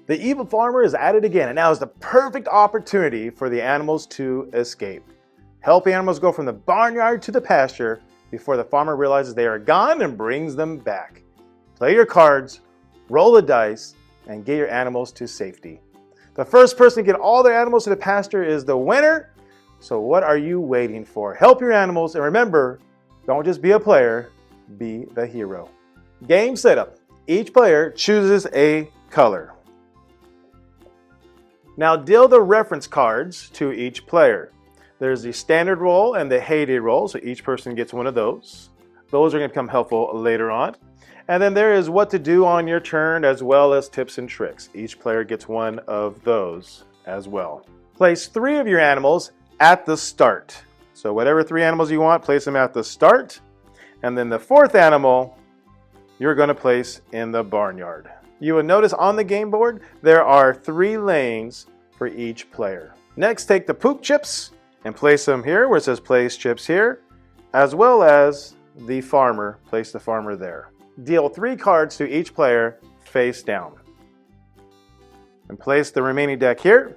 The evil farmer is at it again, and now is the perfect opportunity for the animals to escape. Help the animals go from the barnyard to the pasture before the farmer realizes they are gone and brings them back. Play your cards, roll the dice, and get your animals to safety. The first person to get all their animals to the pasture is the winner. So what are you waiting for? Help your animals, and remember, don't just be a player, be the hero. Game setup. Each player chooses a color. Now deal the reference cards to each player. There's the standard roll and the heyday roll, so each person gets one of those. Those are going to become helpful later on. And then there is what to do on your turn, as well as tips and tricks. Each player gets one of those as well. Place 3 of your animals at the start. So whatever 3 animals you want, place them at the start. And then the 4th animal, you're going to place in the barnyard. You will notice on the game board, there are 3 lanes for each player. Next, take the poop chips and place them here where it says place chips here, as well as the farmer, place the farmer there. Deal 3 cards to each player face down. And place the remaining deck here.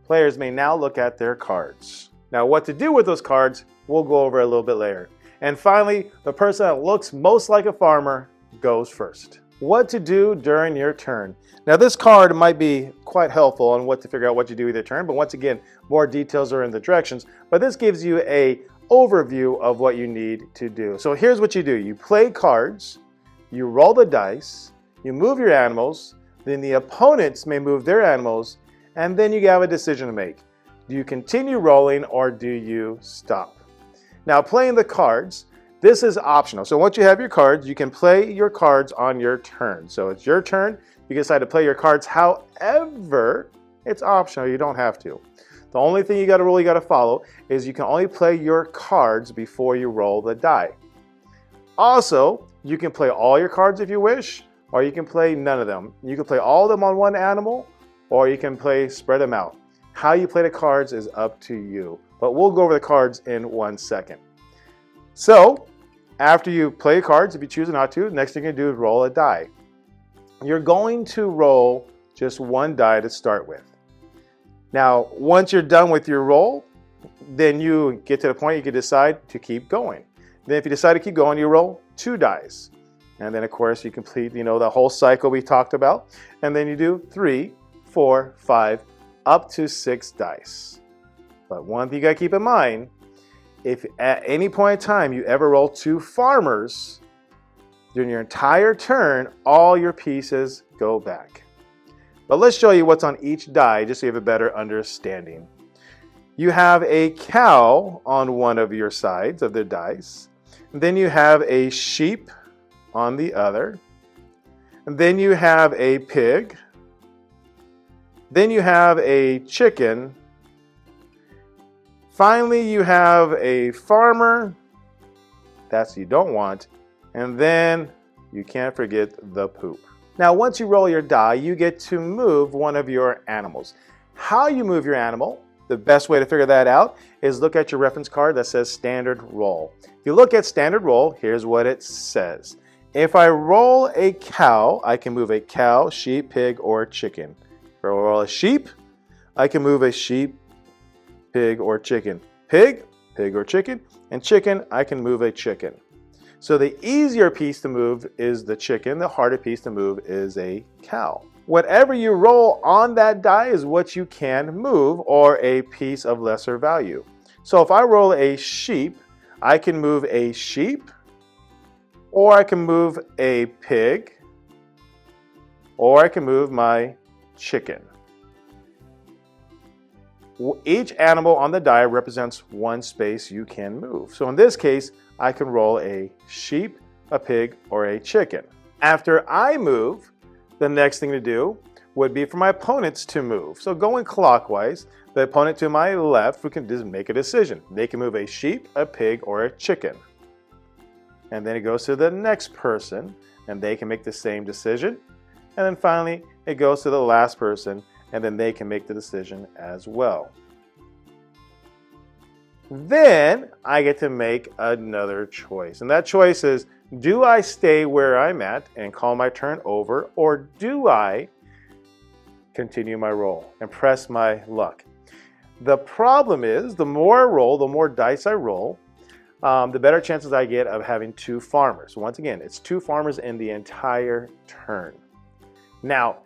Players may now look at their cards. Now what to do with those cards, we'll go over a little bit later. And finally, the person that looks most like a farmer goes first. What to do during your turn. Now this card might be quite helpful on what to figure out what you do with your turn, but once again, more details are in the directions. But this gives you an overview of what you need to do. So here's what you do. You play cards, you roll the dice, you move your animals, then the opponents may move their animals, and then you have a decision to make. Do you continue rolling or do you stop? Now playing the cards, this is optional. So once you have your cards, you can play your cards on your turn. So it's your turn. You can decide to play your cards. However, it's optional. You don't have to. The only thing you got to follow is you can only play your cards before you roll the die. Also, you can play all your cards if you wish, or you can play none of them. You can play all of them on one animal, or you can spread them out. How you play the cards is up to you. But we'll go over the cards in 1 second. So, after you play cards, if you choose not to, the next thing you do is roll a die. You're going to roll just 1 die to start with. Now, once you're done with your roll, then you get to the point you can decide to keep going. Then if you decide to keep going, you roll 2 dice. And then of course you complete, the whole cycle we talked about. And then you do 3, 4, 5, up to 6 dice. But one thing you gotta keep in mind, if at any point in time you ever roll 2 farmers, during your entire turn, all your pieces go back. But let's show you what's on each die, just so you have a better understanding. You have a cow on one of your sides of the dice. And then you have a sheep on the other. And then you have a pig. Then you have a chicken. Finally, you have a farmer. That's what you don't want. And then you can't forget the poop. Now, once you roll your die, you get to move one of your animals. How you move your animal, the best way to figure that out is look at your reference card that says standard roll. If you look at standard roll, here's what it says. If I roll a cow, I can move a cow, sheep, pig, or chicken. If I roll a sheep, I can move a sheep, pig, or chicken. Pig, pig or chicken, and chicken, I can move a chicken. So the easier piece to move is the chicken, the harder piece to move is a cow. Whatever you roll on that die is what you can move, or a piece of lesser value. So if I roll a sheep, I can move a sheep, or I can move a pig, or I can move my chicken. Each animal on the die represents 1 space you can move. So in this case, I can roll a sheep, a pig, or a chicken. After I move, the next thing to do would be for my opponents to move. So going clockwise, the opponent to my left, we can just make a decision. They can move a sheep, a pig, or a chicken. And then it goes to the next person, and they can make the same decision. And then finally, it goes to the last person, and then they can make the decision as well. Then I get to make another choice. And that choice is, do I stay where I'm at and call my turn over, or do I continue my roll and press my luck. The problem is, the more I roll, the more dice I roll, the better chances I get of having 2 farmers. Once again, it's 2 farmers in the entire turn. Now,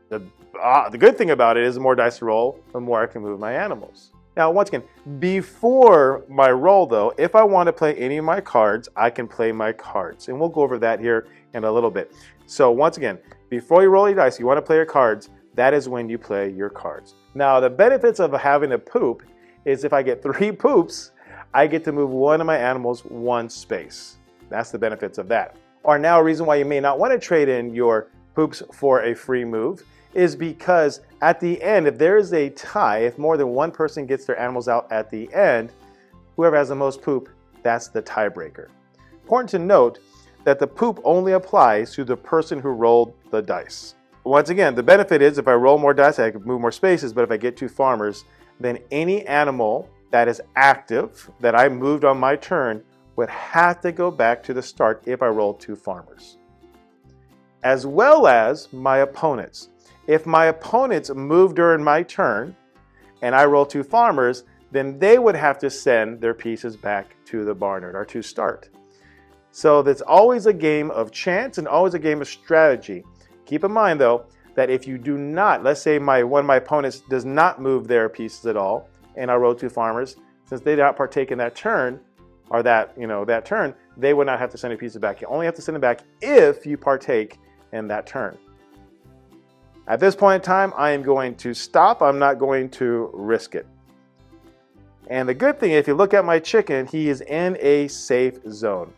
the good thing about it is the more dice I roll, the more I can move my animals. Now, once again, before my roll though, if I want to play any of my cards, I can play my cards. And we'll go over that here in a little bit. So once again, before you roll your dice, you want to play your cards, that is when you play your cards. Now, the benefits of having a poop is if I get 3 poops, I get to move one of my animals 1 space. That's the benefits of that. Or now, a reason why you may not want to trade in your poops for a free move is because at the end, if there is a tie, if more than one person gets their animals out at the end, whoever has the most poop, that's the tiebreaker. Important to note that the poop only applies to the person who rolled the dice. Once again, the benefit is if I roll more dice, I can move more spaces, but if I get 2 farmers, then any animal that is active that I moved on my turn would have to go back to the start if I rolled 2 farmers. As well as my opponents. If my opponents move during my turn and I roll 2 farmers, then they would have to send their pieces back to the barnyard or to start. So there's always a game of chance and always a game of strategy. Keep in mind though, that if you do not, let's say one of my opponents does not move their pieces at all, and I roll 2 farmers, since they did not partake in that turn, or that turn, they would not have to send a piece back. You only have to send it back if you partake in that turn. At this point in time, I am going to stop. I'm not going to risk it. And the good thing, if you look at my chicken, he is in a safe zone.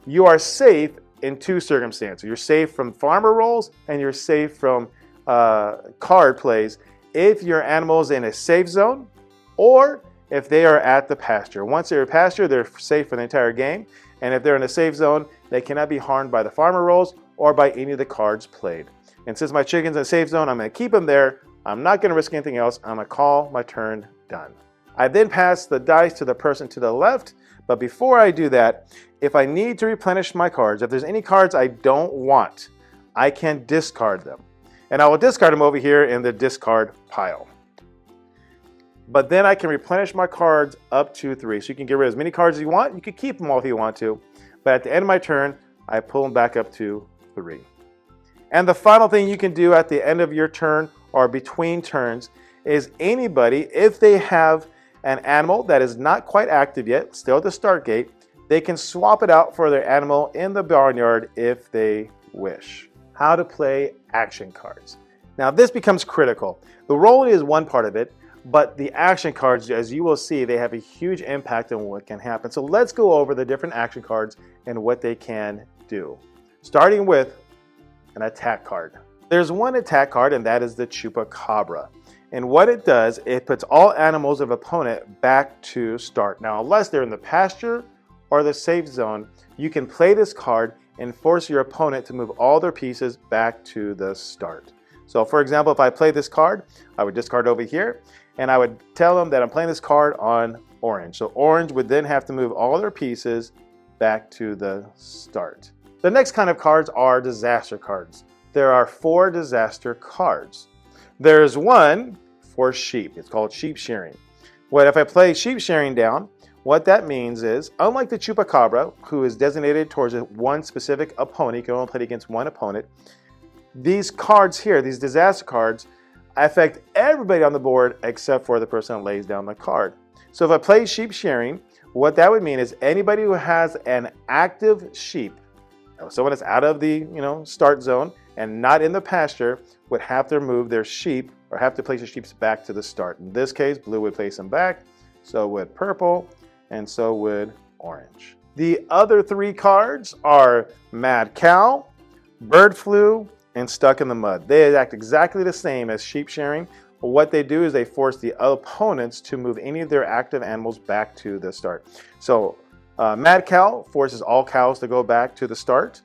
You are safe in 2 circumstances. You're safe from farmer rolls and you're safe from card plays if your animal is in a safe zone or if they are at the pasture. Once they're at pasture, they're safe for the entire game. And if they're in a safe zone, they cannot be harmed by the farmer rolls or by any of the cards played. And since my chicken's in a safe zone, I'm going to keep him there. I'm not going to risk anything else. I'm going to call my turn done. I then pass the dice to the person to the left. But before I do that, if I need to replenish my cards, if there's any cards I don't want, I can discard them. And I will discard them over here in the discard pile. But then I can replenish my cards up to 3. So you can get rid of as many cards as you want. You can keep them all if you want to. But at the end of my turn, I pull them back up to 3. And the final thing you can do at the end of your turn or between turns is anybody, if they have an animal that is not quite active yet, still at the start gate, they can swap it out for their animal in the barnyard if they wish. How to play action cards. Now this becomes critical. The rolling is one part of it, but the action cards, as you will see, they have a huge impact on what can happen. So let's go over the different action cards and what they can do. Starting with an attack card. There's one attack card, and that is the Chupacabra. And what it does, it puts all animals of opponent back to start. Now, unless they're in the pasture or the safe zone, you can play this card and force your opponent to move all their pieces back to the start. So for example, if I play this card, I would discard over here, and I would tell them that I'm playing this card on orange. So orange would then have to move all their pieces back to the start. The next kind of cards are disaster cards. There are 4 disaster cards. There's one for sheep. It's called sheep shearing. What if I play sheep shearing down? What that means is, unlike the Chupacabra, who is designated towards one specific opponent, you can only play against one opponent, these cards here, these disaster cards, affect everybody on the board except for the person that lays down the card. So if I play sheep shearing, what that would mean is anybody who has an active sheep, someone that's out of the start zone and not in the pasture, would have to move their sheep or have to place their sheep back to the start. In this case, blue would place them back, so would purple, and so would orange. The other 3 cards are Mad Cow, Bird Flu, and Stuck in the Mud. They act exactly the same as sheep shearing, but what they do is they force the opponents to move any of their active animals back to the start. So Mad Cow forces all cows to go back to the start.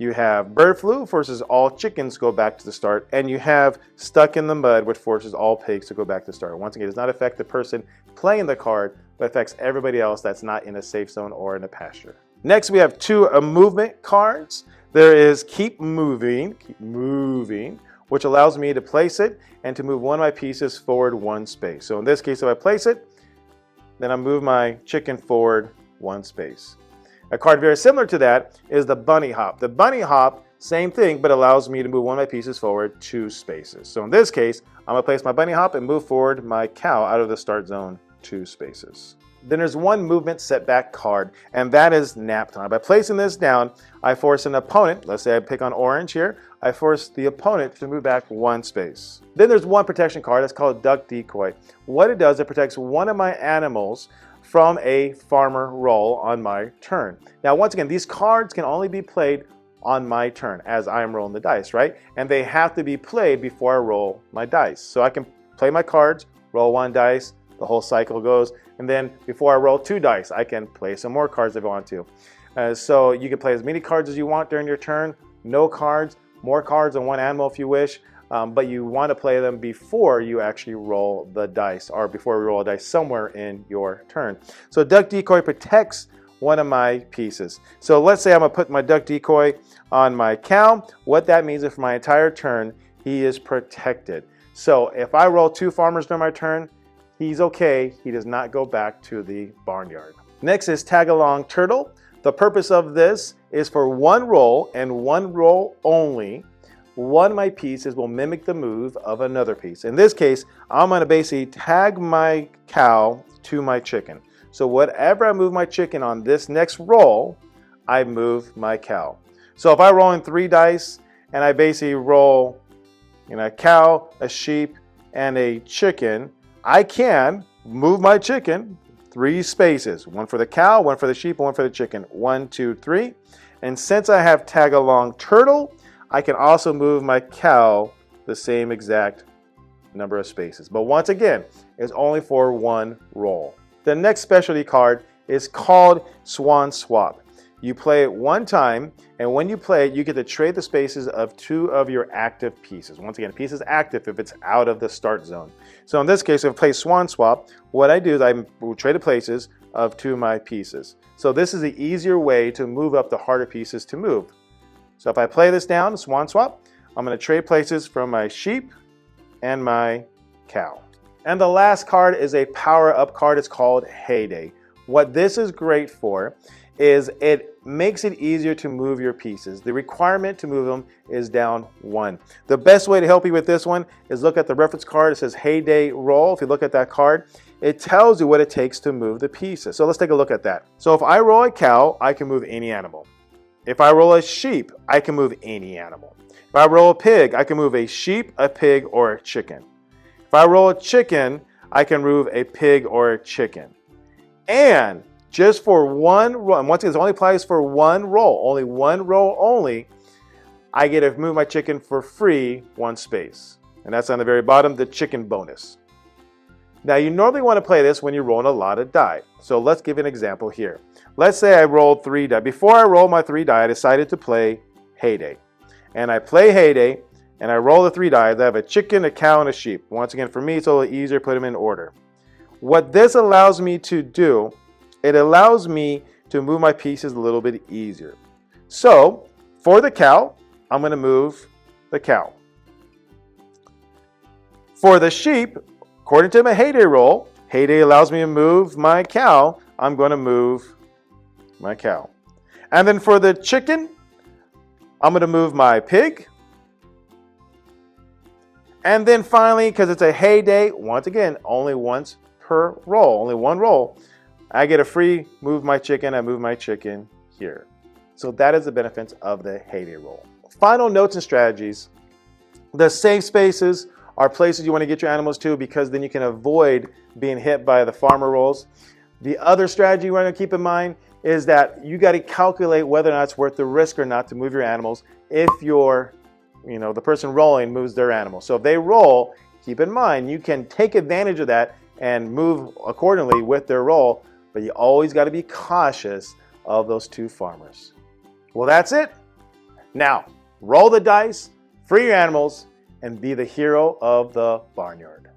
You have Bird Flu, forces all chickens to go back to the start. And you have Stuck in the Mud, which forces all pigs to go back to the start. Once again, it does not affect the person playing the card, but affects everybody else that's not in a safe zone or in a pasture. Next, we have 2 movement cards. There is Keep Moving, which allows me to place it and to move one of my pieces forward one space. So in this case, if I place it, then I move my chicken forward one space. A card very similar to that is the bunny hop. The bunny hop, same thing, but allows me to move one of my pieces forward 2 spaces. So in this case, I'm going to place my bunny hop and move forward my cow out of the start zone 2 spaces. Then there's one movement setback card, and that is nap time. By placing this down, I force an opponent, let's say I pick on orange here, I force the opponent to move back 1 space. Then there's one protection card that's called duck decoy. What it does, it protects one of my animals from a farmer roll on my turn. Now once again, these cards can only be played on my turn as I am rolling the dice, right? And they have to be played before I roll my dice. So I can play my cards, roll 1 dice, the whole cycle goes, and then before I roll 2 dice, I can play some more cards if I want to. So you can play as many cards as you want during your turn, no cards, more cards on one animal if you wish, but you want to play them before you actually roll the dice, or before we roll a dice somewhere in your turn. So duck decoy protects one of my pieces. So let's say I'm going to put my duck decoy on my cow. What that means is for my entire turn, he is protected. So if I roll 2 farmers during my turn, he's okay. He does not go back to the barnyard. Next is tag along turtle. The purpose of this is for 1 roll and 1 roll only. One of my pieces will mimic the move of another piece. In this case, I'm going to basically tag my cow to my chicken. So whatever I move my chicken on this next roll, I move my cow. So if I roll in 3 dice and I basically roll a cow, a sheep, and a chicken, I can move my chicken 3 spaces. 1 for the cow, 1 for the sheep, and 1 for the chicken. 1, 2, 3. And since I have tag along turtle, I can also move my cow the same exact number of spaces. But once again, it's only for 1 roll. The next specialty card is called Swan Swap. You play it 1 time, and when you play it, you get to trade the spaces of 2 of your active pieces. Once again, a piece is active if it's out of the start zone. So in this case, if I play Swan Swap, what I do is I will trade the places of 2 of my pieces. So this is the easier way to move up the harder pieces to move. So if I play this down, Swan Swap, I'm going to trade places from my sheep and my cow. And the last card is a power-up card. It's called Heyday. What this is great for is it makes it easier to move your pieces. The requirement to move them is down 1. The best way to help you with this one is look at the reference card. It says Heyday Roll. If you look at that card, it tells you what it takes to move the pieces. So let's take a look at that. So if I roll a cow, I can move any animal. If I roll a sheep, I can move any animal. If I roll a pig, I can move a sheep, a pig, or a chicken. If I roll a chicken, I can move a pig or a chicken. And just for 1 roll, and once again, it only applies for 1 roll, only 1 roll only, I get to move my chicken for free 1 space. And that's on the very bottom, the chicken bonus. Now you normally want to play this when you're rolling a lot of die. So let's give an example here. Let's say I rolled 3 die. Before I roll my 3 die, I decided to play Heyday. And I play Heyday, and I roll the 3 dice. I have a chicken, a cow, and a sheep. Once again, for me, it's a little easier to put them in order. What this allows me to do, it allows me to move my pieces a little bit easier. So, for the cow, I'm going to move the cow. For the sheep, according to my Heyday roll, Heyday allows me to move my cow. I'm going to move my cow. And then for the chicken, I'm going to move my pig. And then finally, because it's a Heyday, once again, only once per roll, only 1 roll, I get a free move my chicken. I move my chicken here. So that is the benefits of the Heyday roll. Final notes and strategies. The safe spaces are places you want to get your animals to because then you can avoid being hit by the farmer rolls. The other strategy you want to keep in mind is that you got to calculate whether or not it's worth the risk or not to move your animals if the person rolling moves their animal. So if they roll, keep in mind you can take advantage of that and move accordingly with their roll, but you always got to be cautious of those 2 farmers. Well, that's it. Now, roll the dice, free your animals, and be the hero of the barnyard.